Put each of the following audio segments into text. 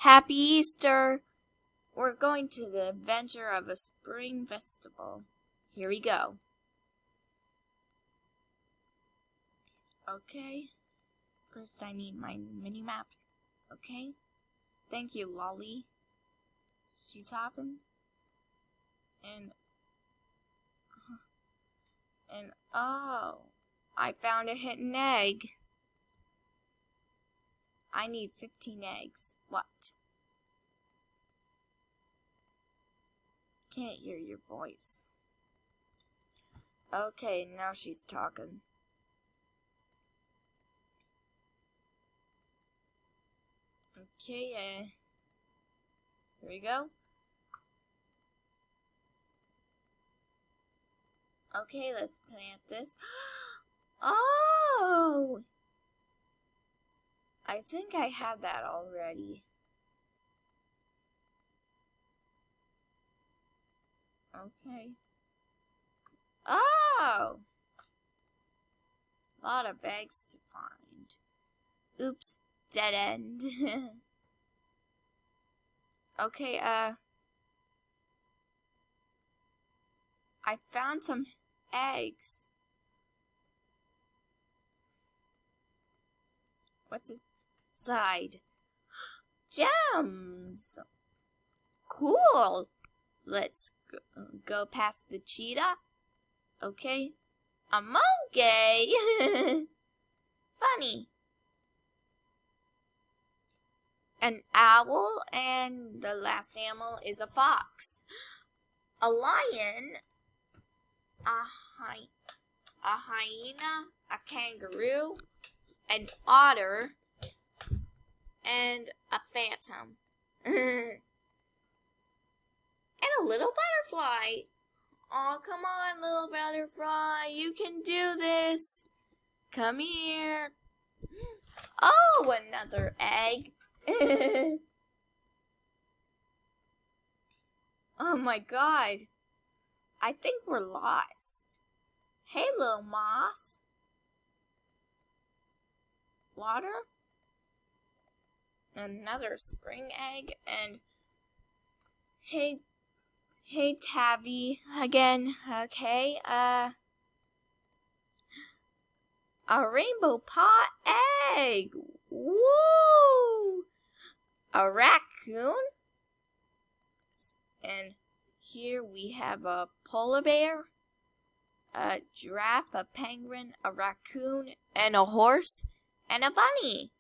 Happy Easter! We're going to the adventure of a spring festival. Here we go. Okay. First I need my mini-map. Okay. Thank you, Lolly. She's hopping. And oh, I found a hidden egg. I need 15 eggs. What? Can't hear your voice. Okay, now she's talking. Okay, here we go. Okay, let's plant this. Oh! I think I had that already. Okay. Oh! A lot of eggs to find. Oops, dead end. Okay, I found some eggs. What's inside? Gems! Cool! Let's go past the cheetah. Okay. A monkey! Funny. An owl, and the last animal is a fox. A lion, a hyena, a kangaroo, an otter, and a phantom. And a little butterfly. Oh, come on, little butterfly. You can do this. Come here. Oh, another egg. Oh my god. I think we're lost. Hey, little moth. Water? Another spring egg, and hey Tabby again. Okay, a rainbow pot egg. Woo! A raccoon. And here we have a polar bear, a giraffe, a penguin, a raccoon, and a horse, and a bunny.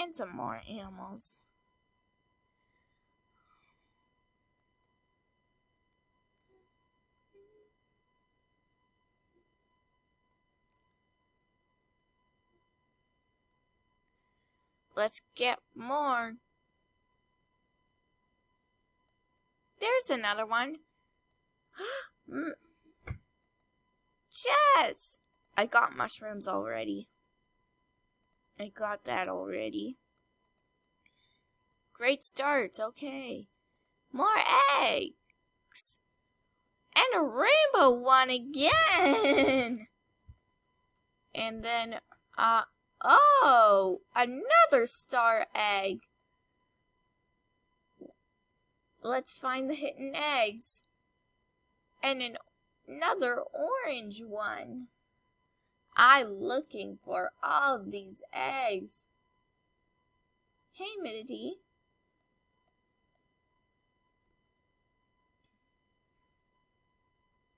And some more animals. Let's get more. There's another one. Chest! I got mushrooms already. I got that already. Great start, okay. More eggs! And a rainbow one again! And then, oh, another star egg. Let's find the hidden eggs. And another orange one. I'm looking for all of these eggs. Hey, Midity.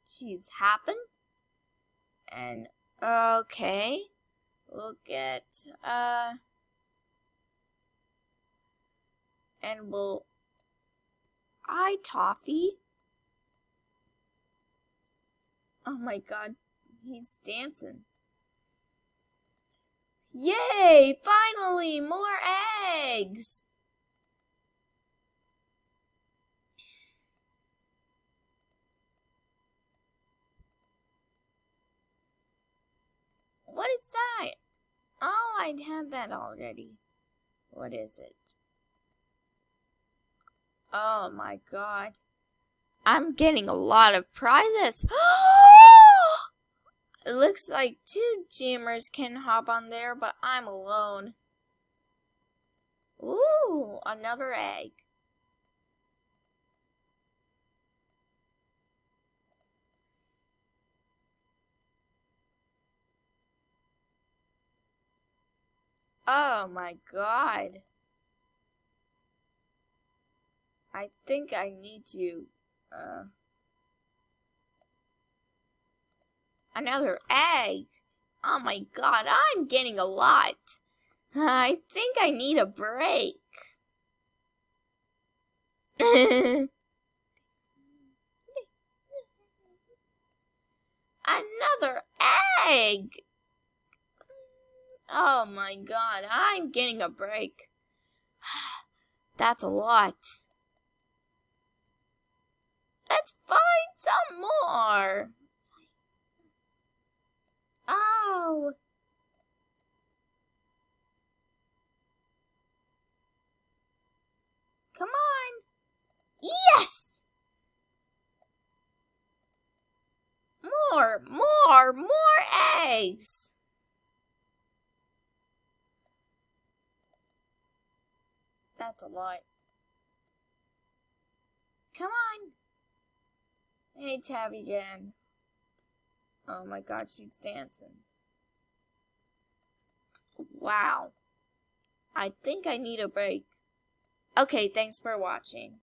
She's hopping. And, okay. We'll get, and we'll, Toffee. Oh my god, he's dancing. Yay, finally, more eggs. What is that? Oh, I had that already. What is it? Oh my god. I'm getting a lot of prizes. looks like 2 jammers can hop on there, but I'm alone. Ooh, another egg. Oh my god. I think I need to, another egg. Oh my god, I'm getting a lot. I think I need a break. Another egg. Oh my god, I'm getting a break. That's a lot. Let's find some more. Oh. Come on. Yes! More eggs. That's a lot. Come on. Hey, Tabby again. Oh my god, she's dancing. Wow. I think I need a break. Okay, thanks for watching.